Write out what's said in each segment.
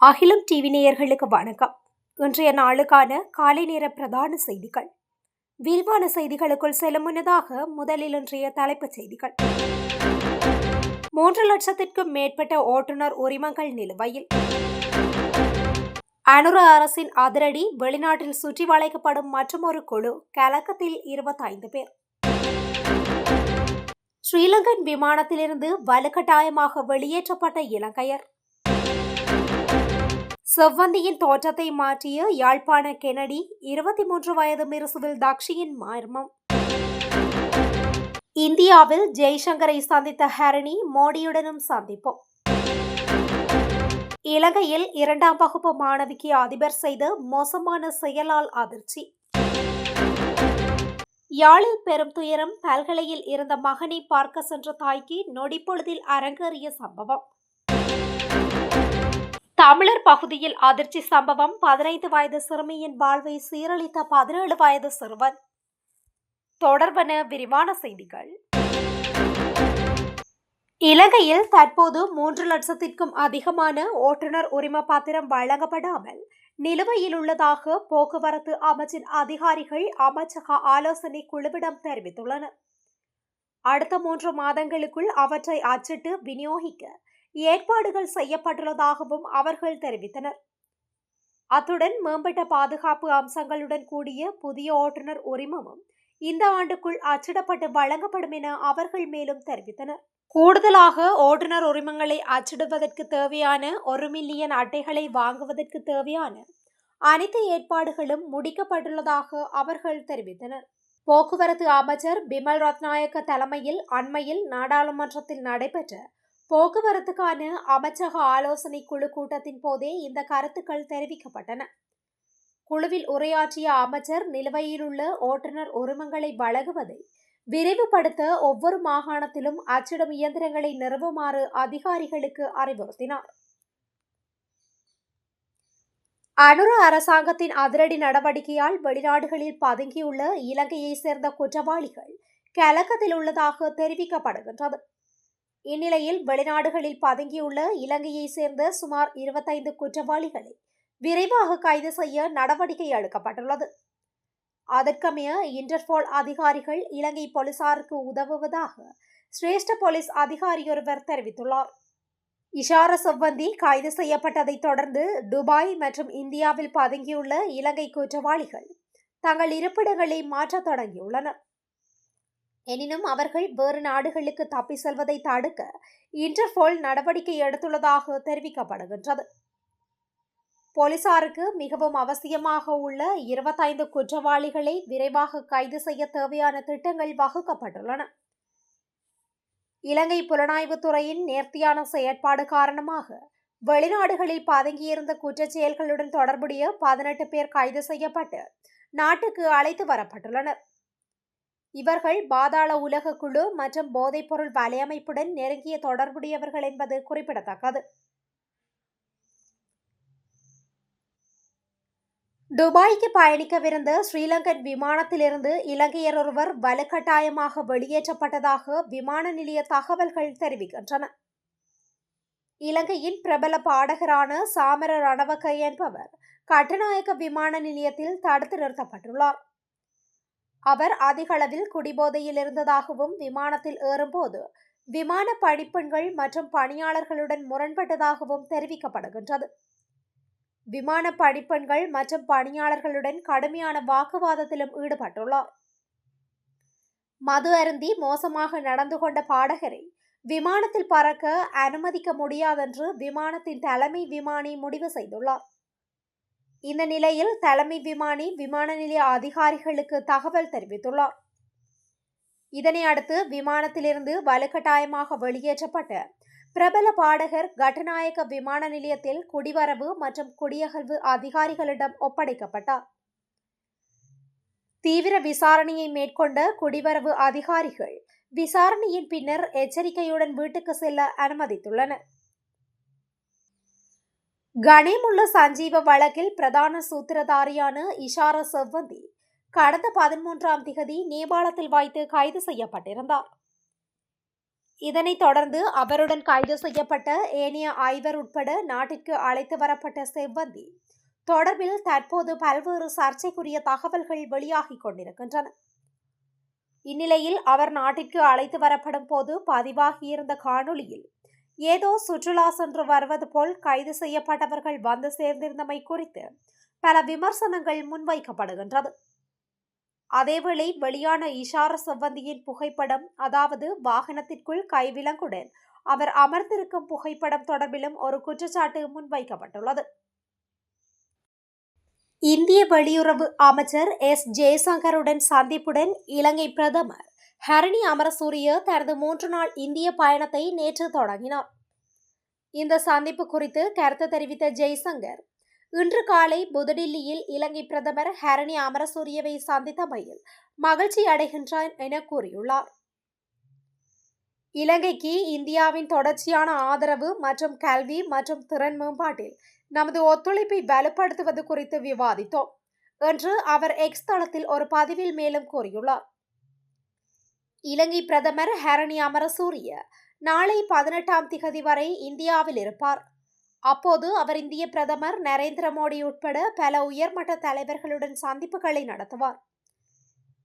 அகிலம் டிவி நேயர்களுக்கு வணக்கம். இன்றைய நாளுக்கான காலை நேர பிரதான செய்திகள். விரிவான செய்திகளுக்குள் செல்லும் முன்னதாக முதலில் இன்றைய தலைப்புச் செய்திகள். 3 லட்சத்திற்கும் மேற்பட்ட ஓட்டுநர் உரிமங்கள் நிலுவையில். அனுர அரசின் அதிரடி, வெளிநாட்டில் சுற்றி வளைக்கப்படும் மற்றொரு குழு, கலக்கத்தில் 25 பேர். ஸ்ரீலங்கன் விமானத்திலிருந்து வலுக்கட்டாயமாக வெளியேற்றப்பட்ட இலங்கையர். செவ்வந்தியின் தோற்றத்தை மாற்றிய யாழ்ப்பாண கெனடி 23 வயது மிருசுவில் தக்ஷியின் மர்மம். இந்தியாவில் ஜெய்சங்கரை சந்தித்த ஹரிணி, மோடியுடனும் சந்திப்போம். இலங்கையில் 2ஆம் வகுப்பு மாணவிக்கு அதிபர் செய்த மோசமான செயலால் அதிர்ச்சி. யாழில் பெரும் துயரம், பல்கலையில் இருந்த மகனை பார்க்க சென்ற தாய்க்கு நொடிப்பொழுதில் அரங்கேறிய சம்பவம். தமிழர் பகுதியில் அதிர்ச்சி சம்பவம். 15 வயது சிறுமியின் வாழ்வை சீரழித்த 17 வயது சிறுவன். தொடர்பன விரிவான செய்திகள். இலங்கையில் தற்போது 3 லட்சத்திற்கும் அதிகமான ஓட்டுநர் உரிம பத்திரம் வழங்கப்படாமல் நிலுவையில் உள்ளதாக போக்குவரத்து அமைச்சின் அதிகாரிகள் அமைச்சக ஆலோசனை குழுவிடம் தெரிவித்துள்ளனர். அடுத்த 3 மாதங்களுக்குள் அவற்றை அச்சிட்டு விநியோகிக்க ஏற்பாடுகள் செய்யப்பட்டுள்ளதாகவும் அவர்கள் தெரிவித்தனர். அத்துடன் மேம்பட்ட பாதுகாப்பு அம்சங்களுடன் கூடிய புதிய ஓட்டுநர் உரிமமும் இந்த ஆண்டுக்குள் அச்சிடப்பட்டு வழங்கப்படும் என அவர்கள் மேலும் தெரிவித்தனர். கூடுதலாக ஓட்டுநர் உரிமங்களை அச்சிடுவதற்கு தேவையான 1 மில்லியன் அட்டைகளை வாங்குவதற்கு தேவையான அனைத்து ஏற்பாடுகளும் முடிக்கப்பட்டுள்ளதாக அவர்கள் தெரிவித்தனர். போக்குவரத்து அமைச்சர் பிமல் ரத்நாயக்க தலைமையில் அண்மையில் நாடாளுமன்றத்தில் நடைபெற்ற போக்குவரத்துக்கான அமைச்சக ஆலோசனை குழு கூட்டத்தின் போதே இந்த கருத்துக்கள் தெரிவிக்கப்பட்டன. குழுவில் உரையாற்றிய அமைச்சர், நிலுவையில் உள்ள ஓட்டுநர் உரிமங்களை வழங்குவதை விரைவுபடுத்த ஒவ்வொரு மாகாணத்திலும் அச்சிடும் இயந்திரங்களை நிறுவுமாறு அதிகாரிகளுக்கு அறிவுறுத்தினார். அனுர அரசாங்கத்தின் அதிரடி நடவடிக்கையால் வெளிநாடுகளில் பதுங்கியுள்ள இலங்கையை சேர்ந்த குற்றவாளிகள் கலக்கத்தில் உள்ளதாக தெரிவிக்கப்படுகின்றது. இந்நிலையில் வெளிநாடுகளில் பதுங்கியுள்ள இலங்கையை சேர்ந்த சுமார் 25 குற்றவாளிகளை விரைவாக கைது செய்ய நடவடிக்கை எடுக்கப்பட்டுள்ளது. அதற்கமைய இன்டர்போல் அதிகாரிகள் இலங்கை போலீசாருக்கு உதவுவதாக சிரேஷ்ட போலீஸ் அதிகாரியொருவர் தெரிவித்துள்ளார். இஷார செவ்வந்தி கைது செய்யப்பட்டதை தொடர்ந்து துபாய் மற்றும் இந்தியாவில் பதுங்கியுள்ள இலங்கை குற்றவாளிகள் தங்கள் இருப்பிடங்களை மாற்றத் தொடங்கியுள்ளனர். எனினும் அவர்கள் வேறு நாடுகளுக்கு தப்பி செல்வதை தடுக்க இன்டர்போல் நடவடிக்கை எடுத்துள்ளதாக தெரிவிக்கப்படுகின்றது. போலீசாருக்கு மிகவும் அவசியமாக உள்ள 25 குற்றவாளிகளை விரைவாக கைது செய்ய தேவையான திட்டங்கள் வகுக்கப்பட்டுள்ளன. இலங்கை புலனாய்வுத் துறையின் நேர்த்தியான செயற்பாடு காரணமாக வெளிநாடுகளில் பதுங்கியிருந்த குற்றச் செயல்களுடன் தொடர்புடைய 18 பேர் கைது செய்யப்பட்டு நாட்டுக்கு அழைத்து வரப்பட்டுள்ளனர். இவர்கள் பாதாள உலக குழு மற்றும் போதைப்பொருள் வலையமைப்புடன் நெருங்கிய தொடர்புடையவர்கள் என்பது குறிப்பிடத்தக்கது. துபாய்க்கு பயணிக்கவிருந்த ஸ்ரீலங்கன் விமானத்திலிருந்து இலங்கையர் ஒருவர் வலுக்கட்டாயமாக வெளியேற்றப்பட்டதாக விமான நிலைய தகவல்கள் தெரிவிக்கின்றன. இலங்கையின் பிரபல பாடகரான சாமர ரணவக்க என்பவர் கட்டுநாயக்க விமான நிலையத்தில் தடுத்து நிறுத்தப்பட்டுள்ளார். அவர் அதிக அளவில் குடிபோதையில் இருந்ததாகவும் விமானத்தில் ஏறும்போது விமான பணிப்பெண்கள் மற்றும் பணியாளர்களுடன் முரண்பட்டதாகவும் தெரிவிக்கப்படுகின்றது. விமான பணிப்பெண்கள் மற்றும் பணியாளர்களுடன் கடுமையான வாக்குவாதத்திலும் ஈடுபட்டுள்ளார். மது அருந்தி மோசமாக நடந்து கொண்ட பாடகரை விமானத்தில் பறக்க அனுமதிக்க முடியாதென்று விமானத்தின் தலைமை விமானி முடிவு செய்துள்ளார். இந்த நிலையில் தலைமை விமானி விமான நிலைய அதிகாரிகளுக்கு தகவல் தெரிவித்துள்ளார். இதனை அடுத்து விமானத்திலிருந்து வலுக்கட்டாயமாக வெளியேற்றப்பட்ட பிரபல பாடகர் கட்டுநாயக்க விமான நிலையத்தில் குடிவரவு மற்றும் குடியகல்வு அதிகாரிகளிடம் ஒப்படைக்கப்பட்டார். தீவிர விசாரணையை மேற்கொண்ட குடிவரவு அதிகாரிகள் விசாரணையின் பின்னர் எச்சரிக்கையுடன் வீட்டுக்கு செல்ல அனுமதித்துள்ளனர். கணேமுள்ள சஞ்சீவ வழக்கில் பிரதான சூத்திரதாரியான இஷார செவ்வந்தி கடந்த 13ஆம் திகதி நேபாளத்தில் வைத்து கைது செய்யப்பட்டிருந்தார். இதனைத் தொடர்ந்து அவருடன் கைது செய்யப்பட்ட ஏனைய 5 உட்பட நாட்டிற்கு அழைத்து வரப்பட்ட செவ்வந்தி தொடர்பில் தற்போது பல்வேறு சர்ச்சைக்குரிய தகவல்கள் வெளியாகிக் கொண்டிருக்கின்றன. இந்நிலையில் அவர் நாட்டிற்கு அழைத்து வரப்படும் போது பதிவாகியிருந்த காணொளியில் ஏதோ சுற்றுலா சென்று வருவது போல் கைது செய்யப்பட்டவர்கள் வந்து சேர்ந்திருந்தமை குறித்து பல விமர்சனங்கள் முன்வைக்கப்படுகின்றது. அதேவேளை வெளியான இஷார செவ்வந்தியின் புகைப்படம், அதாவது வாகனத்திற்குள் கைவிலங்குடன் அவர் அமர்ந்திருக்கும் புகைப்படம் தொடர்பிலும் ஒரு குற்றச்சாட்டு முன்வைக்கப்பட்டுள்ளது. இந்திய வெளியுறவு அமைச்சர் எஸ். ஜெய்சங்கருடன் சந்திப்புடன் இலங்கை பிரதமர் ஹரணி அமரசூரிய தனது 3 நாள் இந்திய பயணத்தை நேற்று தொடங்கினார். இந்த சந்திப்பு குறித்து கருத்து தெரிவித்த ஜெய்சங்கர், இன்று காலை புதுடில்லியில் இலங்கை பிரதமர் ஹரணி அமரசூரியவை சந்தித்தமையில் மகிழ்ச்சி அடைகின்றார் என கூறியுள்ளார். இலங்கைக்கு இந்தியாவின் தொடர்ச்சியான ஆதரவு மற்றும் கல்வி மற்றும் திறன் மேம்பாட்டில் நமது ஒத்துழைப்பை வலுப்படுத்துவது குறித்து விவாதித்தோம் என்று அவர் எக்ஸ் தளத்தில் ஒரு பதிவில் மேலும் கூறியுள்ளார். இலங்கை பிரதமர் ஹரணி அமரசூரிய நாளை 18ஆம் திகதி வரை இந்தியாவில் இருப்பார். அப்போது அவர் இந்திய பிரதமர் நரேந்திர மோடி உட்பட பல உயர்மட்ட தலைவர்களுடன் சந்திப்புகளை நடத்துவார்.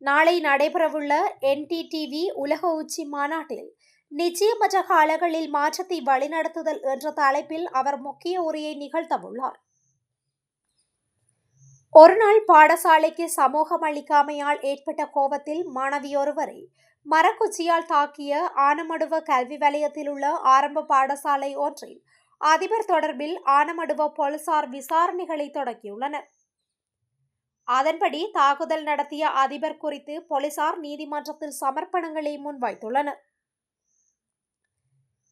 நாளை நடைபெறவுள்ள NTTV உலக உச்சி மாநாட்டில் நிச்சயமற்ற காலங்களில் மாற்றத்தை வழிநடத்துதல் என்ற தலைப்பில் அவர் முக்கிய உரையை நிகழ்த்தவுள்ளார். ஒருநாள் பாடசாலைக்கு சமூகம் அளிக்காமையால் ஏற்பட்ட கோபத்தில் மாணவியொருவரை மரக்குச்சியால் தாக்கிய ஆனமடுவ கல்வி வலயத்தில் உள்ள ஆரம்ப பாடசாலை ஒன்றில் அதிபர் தொடர்பில் ஆனமடுவ போலீசார் விசாரணைகளை தொடங்கியுள்ளனர். அதன்படி தாக்குதல் நடத்திய அதிபர் குறித்து போலீசார் நீதிமன்றத்தில் சமர்ப்பணங்களை முன்வைத்துள்ளனர்.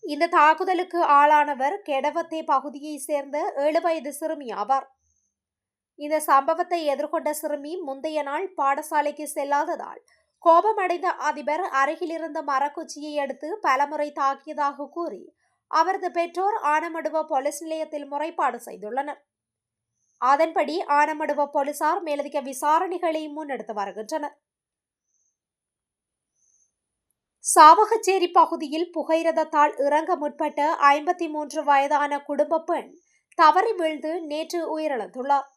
இந்த தாக்குதலுக்கு ஆளானவர் கெடவத்தே பகுதியைச் சேர்ந்த 7 வயது சிறுமி ஆவார். இந்த சம்பவத்தை எதிர்கொண்ட சிறுமி முந்தைய நாள் பாடசாலைக்கு செல்லாததால் கோபமடைந்த அதிபர் அருகிலிருந்த மரக்குச்சியை எடுத்து பலமுறை தாக்கியதாக கூறி அவரது பெற்றோர் ஆனமடுவ போலீஸ் நிலையத்தில் முறைப்பாடு செய்துள்ளனர். அதன்படி ஆனமடுவ போலீசார் மேலதிக விசாரணைகளை முன்னெடுத்து வருகின்றனர். சாவகச்சேரி பகுதியில் புகையிரதத்தால் இறங்க முற்பட்ட 53 வயதான குடும்ப பெண் தவறி வீழ்ந்து நேற்று உயிரிழந்துள்ளார்.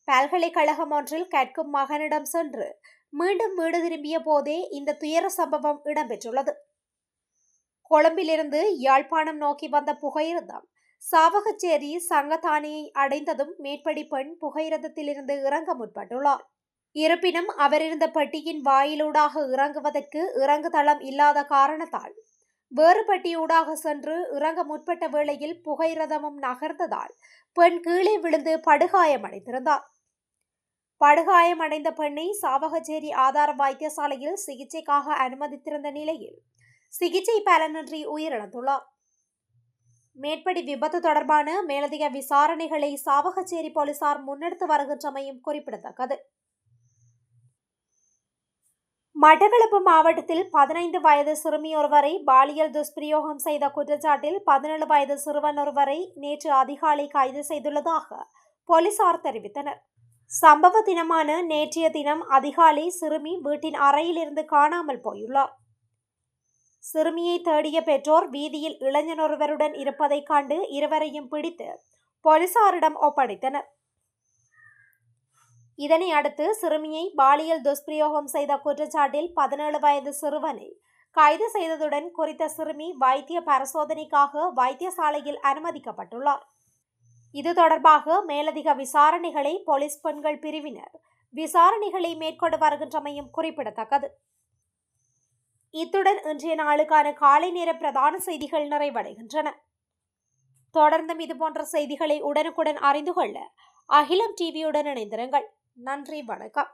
பல்கலைக்கழகம் ஒன்றில் கற்கும் மகனிடம் சென்று மீண்டும் வீடு திரும்பிய போதே இந்த துயர சம்பவம் இடம்பெற்றுள்ளது. கொழும்பிலிருந்து யாழ்ப்பாணம் நோக்கி வந்த புகையிரதம் சாவகச்சேரி சங்கத்தானியை அடைந்ததும் மேற்படி பெண் புகையிரதத்திலிருந்து இறங்க முற்பட்டுள்ளார். இருப்பினும் அவர் இருந்த பெட்டியின் வாயிலூடாக இறங்குவதற்கு இறங்கு தளம் இல்லாத காரணத்தால் வேறு பெட்டியூடாக சென்று இறங்க முற்பட்ட வேளையில் புகையிரதமும் நகர்ந்ததால் பெண் கீழே விழுந்து படுகாயமடைந்திருந்தார். படுகாயமடைந்த பெண்ணை சாவகச்சேரி ஆதார வைத்தியசாலையில் சிகிச்சைக்காக அனுமதித்திருந்த நிலையில் சிகிச்சை பலனின்றி உயிரிழந்துள்ளார். மேற்படி விபத்து தொடர்பான மேலதிக விசாரணைகளை சாவகச்சேரி போலீசார் முன்னெடுத்து வருகின்றமையும் குறிப்பிடத்தக்கது. மட்டக்களப்பு மாவட்டத்தில் 15 வயது சிறுமியொருவரை பாலியல் துஷ்பிரயோகம் செய்த குற்றச்சாட்டில் 17 வயது சிறுவன் ஒருவரை நேற்று அதிகாலை கைது செய்துள்ளதாக போலீசார் தெரிவித்தனர். சம்பவ தினமான நேற்றைய தினம் அதிகாலை சிறுமி வீட்டின் அறையிலிருந்து காணாமல் போயுள்ளார். சிறுமியை தேடிய பெற்றோர் வீதியில் இளைஞனொருவருடன் இருப்பதைக் கண்டு இருவரையும் பிடித்து போலீசாரிடம் ஒப்படைத்தனர். இதனை அடுத்து சிறுமியை பாலியல் துஷ்பிரயோகம் செய்த குற்றச்சாட்டில் 17 வயது சிறுவனை கைது செய்ததுடன் குறித்த சிறுமி வைத்திய பரிசோதனைக்காக வைத்தியசாலையில் அனுமதிக்கப்பட்டுள்ளார். இது தொடர்பாக மேலதிக விசாரணைகளை போலீஸ் பெண்கள் பிரிவினர் விசாரணைகளை மேற்கொண்டு வருகின்றமையும் குறிப்பிடத்தக்கது. இத்துடன் இன்றைய நாளுக்கான காலை நேர பிரதான செய்திகள் நிறைவடைகின்றன. தொடர்ந்தும் இதுபோன்ற செய்திகளை உடனுக்குடன் அறிந்து கொள்ள அகிலம் டிவியுடன் இணைந்திருங்கள். நன்றி, வணக்கம்.